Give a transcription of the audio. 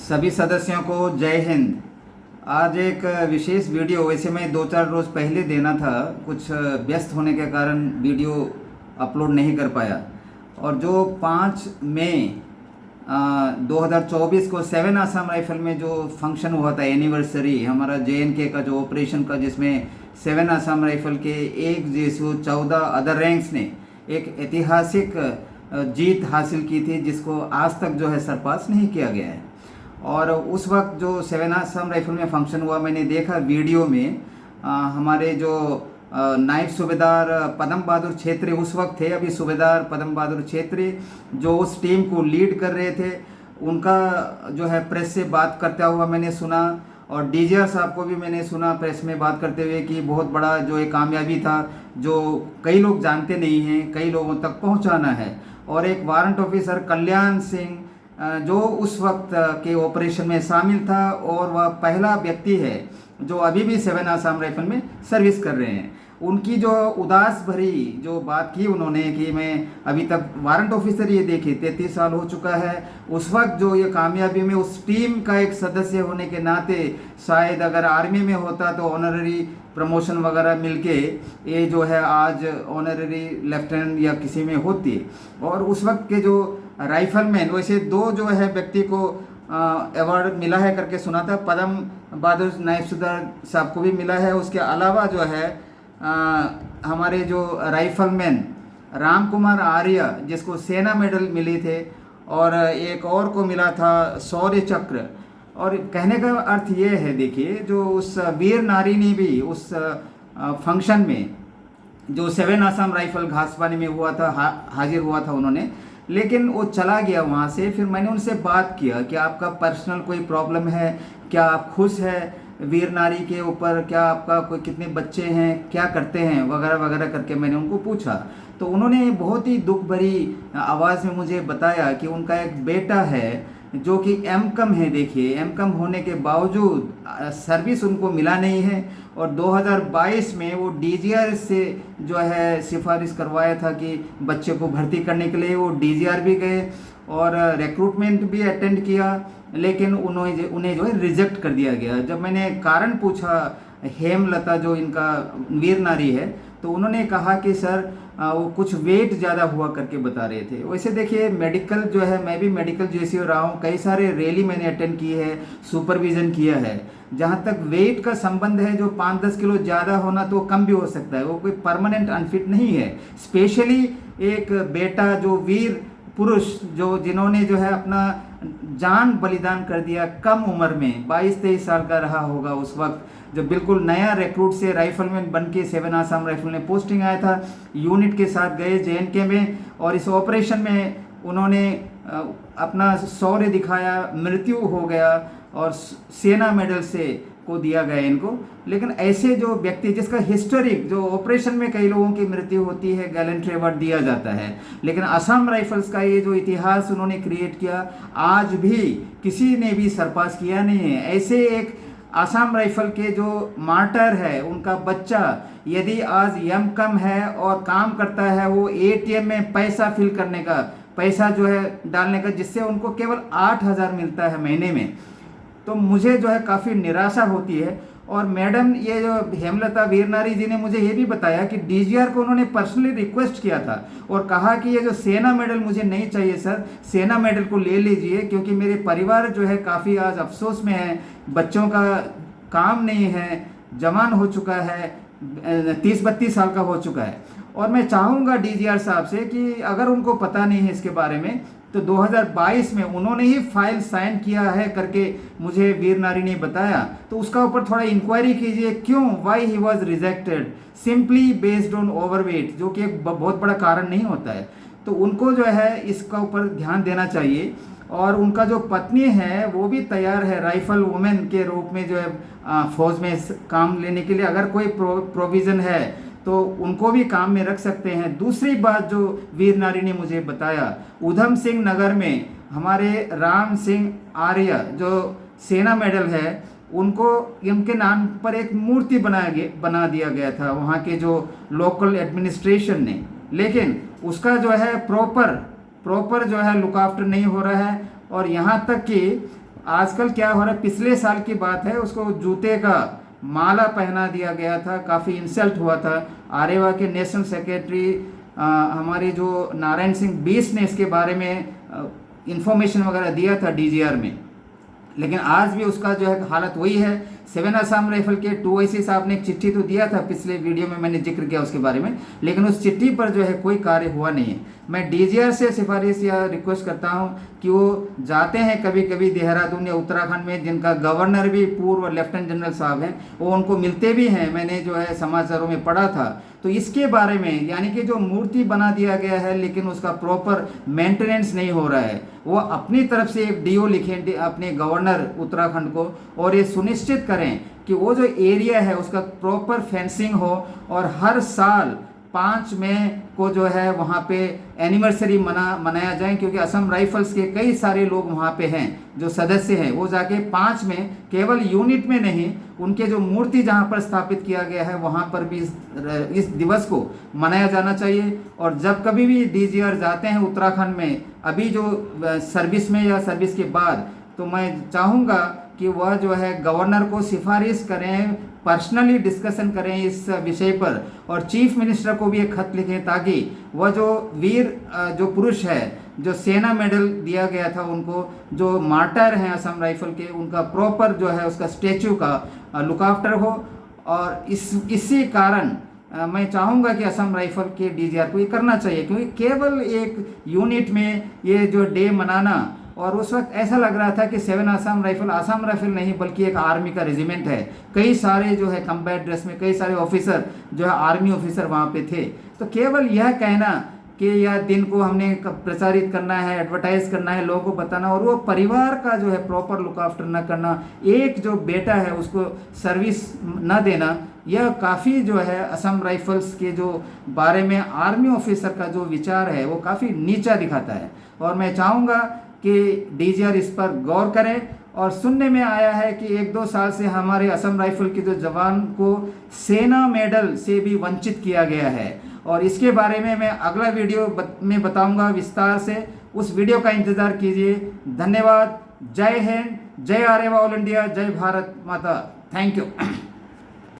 सभी सदस्यों को जय हिंद। आज एक विशेष वीडियो, वैसे मैं 2-4 रोज़ पहले देना था, कुछ व्यस्त होने के कारण वीडियो अपलोड नहीं कर पाया। और जो 5 मई 2024 को 7 आसाम राइफल में जो फंक्शन हुआ था, एनिवर्सरी हमारा JNK का जो ऑपरेशन का, जिसमें 7 आसाम राइफल के 1 JSU 14 अदर रैंक्स ने एक ऐतिहासिक जीत हासिल की थी, जिसको आज तक जो है सरपास नहीं किया गया है। और उस वक्त जो 7 आसाम राइफल में फंक्शन हुआ, मैंने देखा वीडियो में हमारे जो नायब सूबेदार पदम बहादुर छेत्री उस वक्त थे, अभी सूबेदार पदम बहादुर छेत्री जो उस टीम को लीड कर रहे थे, उनका जो है प्रेस से बात करता हुआ मैंने सुना। और DGR साहब को भी मैंने सुना प्रेस में बात करते हुए कि बहुत बड़ा जो एक कामयाबी था, जो कई लोग जानते नहीं हैं, कई लोगों तक पहुंचाना है। और एक वारंट ऑफिसर कल्याण सिंह जो उस वक्त के ऑपरेशन में शामिल था, और वह पहला व्यक्ति है जो अभी भी 7 आसाम राइफल में सर्विस कर रहे हैं। उनकी जो उदास भरी जो बात की उन्होंने कि मैं अभी तक वारंट ऑफिसर ये देखे 33 साल हो चुका है, उस वक्त जो ये कामयाबी में उस टीम का एक सदस्य होने के नाते शायद अगर आर्मी में होता तो ऑनररी प्रमोशन वगैरह मिलके ये जो है आज ऑनररी लेफ्टिनेंट या किसी में होती। और उस वक्त के जो राइफलमैन, वैसे 2 जो है व्यक्ति को अवार्ड मिला है करके सुना था, पदम बहादुर नायब सूबेदार साहब को भी मिला है। उसके अलावा जो है हमारे जो राइफलमैन राम कुमार आर्य जिसको सेना मेडल मिली थे, और एक और को मिला था शौर्य चक्र। और कहने का अर्थ ये है, देखिए जो उस वीर नारी ने भी उस फंक्शन में जो 7 आसाम राइफल घासपानी में हुआ था, हाजिर हुआ था उन्होंने, लेकिन वो चला गया वहाँ से। फिर मैंने उनसे बात किया कि आपका पर्सनल कोई प्रॉब्लम है क्या, आप खुश है वीर नारी के ऊपर, क्या आपका कोई कितने बच्चे हैं, क्या करते हैं वगैरह वगैरह करके मैंने उनको पूछा। तो उन्होंने बहुत ही दुख भरी आवाज़ में मुझे बताया कि उनका एक बेटा है जो कि MCOM है। देखिए MCOM होने के बावजूद सर्विस उनको मिला नहीं है, और 2022 में वो DGR से जो है सिफारिश करवाया था कि बच्चे को भर्ती करने के लिए। वो DGR भी गए और रिक्रूटमेंट भी अटेंड किया, लेकिन उन्हें जो है रिजेक्ट कर दिया गया। जब मैंने कारण पूछा हेमलता जो इनका वीर नारी है, तो उन्होंने कहा कि सर वो कुछ वेट ज़्यादा हुआ करके बता रहे थे। वैसे देखिए मेडिकल जो है, मैं भी मेडिकल JCO रहा हूँ, कई सारे रैली मैंने अटेंड की है, सुपरविज़न किया है। जहाँ तक वेट का संबंध है, जो 5-10 किलो ज़्यादा होना तो कम भी हो सकता है, वो कोई परमानेंट अनफिट नहीं है। स्पेशली एक बेटा जो वीर पुरुष जो जिन्होंने जो है अपना जान बलिदान कर दिया कम उम्र में, 22-23 साल का रहा होगा उस वक्त, जब बिल्कुल नया रिक्रूट से राइफलमैन बन के 7 आसाम राइफल में पोस्टिंग आया था, यूनिट के साथ गए JNK में, और इस ऑपरेशन में उन्होंने अपना शौर्य दिखाया, मृत्यु हो गया और सेना मेडल से को दिया गया इनको। लेकिन ऐसे जो व्यक्ति जिसका हिस्टोरिक, जो ऑपरेशन में कई लोगों की मृत्यु होती है, गैलेंट्री अवार्ड दिया जाता है, लेकिन असम राइफल्स का ये जो इतिहास उन्होंने क्रिएट किया, आज भी किसी ने भी सरपास किया नहीं है। ऐसे एक आसाम राइफल के जो मार्टर है, उनका बच्चा यदि आज MCOM है और काम करता है, वो ATM में पैसा फिल करने का, पैसा जो है डालने का, जिससे उनको केवल 8,000 मिलता है महीने में, तो मुझे जो है काफ़ी निराशा होती है। और मैडम ये जो हेमलता वीरनारी जी ने मुझे ये भी बताया कि DGR को उन्होंने पर्सनली रिक्वेस्ट किया था और कहा कि ये जो सेना मेडल मुझे नहीं चाहिए सर, सेना मेडल को ले लीजिए, क्योंकि मेरे परिवार जो है काफ़ी आज अफसोस में है, बच्चों का काम नहीं है, जवान हो चुका है, 30-32 साल का हो चुका है। और मैं चाहूँगा DGR साहब से कि अगर उनको पता नहीं है इसके बारे में, तो 2022 में उन्होंने ही फाइल साइन किया है करके मुझे वीर नारी ने बताया, तो उसका ऊपर थोड़ा इंक्वायरी कीजिए, क्यों, why he was rejected simply based on overweight, जो कि एक बहुत बड़ा कारण नहीं होता है। तो उनको जो है इसका ऊपर ध्यान देना चाहिए। और उनका जो पत्नी है वो भी तैयार है राइफल वुमेन के रूप में जो है फौज में काम लेने के लिए, अगर कोई प्रोविज़न है तो उनको भी काम में रख सकते हैं। दूसरी बात जो वीर नारी ने मुझे बताया, उधम सिंह नगर में हमारे राम सिंह आर्य जो सेना मेडल है, उनको उनके नाम पर एक मूर्ति बना दिया गया था वहाँ के जो लोकल एडमिनिस्ट्रेशन ने, लेकिन उसका जो है प्रॉपर जो है लुक आफ्टर नहीं हो रहा है। और यहाँ तक कि आजकल क्या हो रहा है, पिछले साल की बात है, उसको जूते का माला पहना दिया गया था, काफ़ी इंसल्ट हुआ था। आरेवा के नेशनल सेक्रेटरी हमारे जो नारायण सिंह बीस ने इसके बारे में इंफॉर्मेशन वगैरह दिया था डीजीआर में, लेकिन आज भी उसका जो है हालत वही है। 7 असम राइफल के 2IC साहब ने एक चिट्ठी तो दिया था, पिछले वीडियो में मैंने जिक्र किया उसके बारे में, लेकिन उस चिट्ठी पर जो है कोई कार्य हुआ नहीं है। मैं डीजीआर से सिफारिश या रिक्वेस्ट करता हूं कि वो जाते हैं कभी कभी देहरादून या उत्तराखंड में, जिनका गवर्नर भी पूर्व लेफ्टिनेंट जनरल साहब हैं, वो उनको मिलते भी हैं, मैंने जो है समाचारों में पढ़ा था। तो इसके बारे में, यानी कि जो मूर्ति बना दिया गया है लेकिन उसका प्रॉपर मेंटेनेंस नहीं हो रहा है, वो अपनी तरफ से एक डीओ लिखें अपने गवर्नर उत्तराखंड को, और ये सुनिश्चित करें कि वो जो एरिया है उसका प्रॉपर फेंसिंग हो, और हर साल 5 मई को जो है वहाँ पे एनिवर्सरी मनाया जाए, क्योंकि असम राइफल्स के कई सारे लोग वहाँ पे हैं जो सदस्य हैं, वो जाके 5 में केवल यूनिट में नहीं, उनके जो मूर्ति जहाँ पर स्थापित किया गया है वहाँ पर भी इस दिवस को मनाया जाना चाहिए। और जब कभी भी डीजीआर जाते हैं उत्तराखंड में, अभी जो सर्विस में या सर्विस के बाद, तो मैं चाहूँगा कि वह जो है गवर्नर को सिफारिश करें, पर्सनली डिस्कशन करें इस विषय पर, और चीफ मिनिस्टर को भी एक खत लिखें, ताकि वह जो वीर जो पुरुष है, जो सेना मेडल दिया गया था उनको, जो मार्टर हैं असम राइफल के, उनका प्रॉपर जो है उसका स्टैचू का लुक आफ्टर हो। और इसी कारण मैं चाहूँगा कि असम राइफल के डीजीआर को ये करना चाहिए, क्योंकि केवल एक यूनिट में ये जो डे मनाना, और उस वक्त ऐसा लग रहा था कि 7 असम राइफल नहीं बल्कि एक आर्मी का रेजिमेंट है। कई सारे जो है कम्बैट ड्रेस में कई सारे ऑफिसर जो है आर्मी ऑफिसर वहाँ पे थे। तो केवल यह कहना कि यह दिन को हमने प्रचारित करना है, एडवर्टाइज करना है, लोगों को बताना, और वो परिवार का जो है प्रॉपर लुक आफ्टर न करना, एक जो बेटा है उसको सर्विस न देना, यह काफ़ी जो है असम राइफल्स के जो बारे में आर्मी ऑफिसर का जो विचार है वो काफ़ी नीचा दिखाता है। और मैं चाहूँगा कि डीजीआर इस पर गौर करें। और सुनने में आया है कि 1-2 साल से हमारे असम राइफल के जो जवान को सेना मेडल से भी वंचित किया गया है, और इसके बारे में मैं अगला वीडियो में बताऊंगा विस्तार से। उस वीडियो का इंतज़ार कीजिए। धन्यवाद। जय हिंद, जय आरेवा ऑल इंडिया, जय भारत माता। Thank you.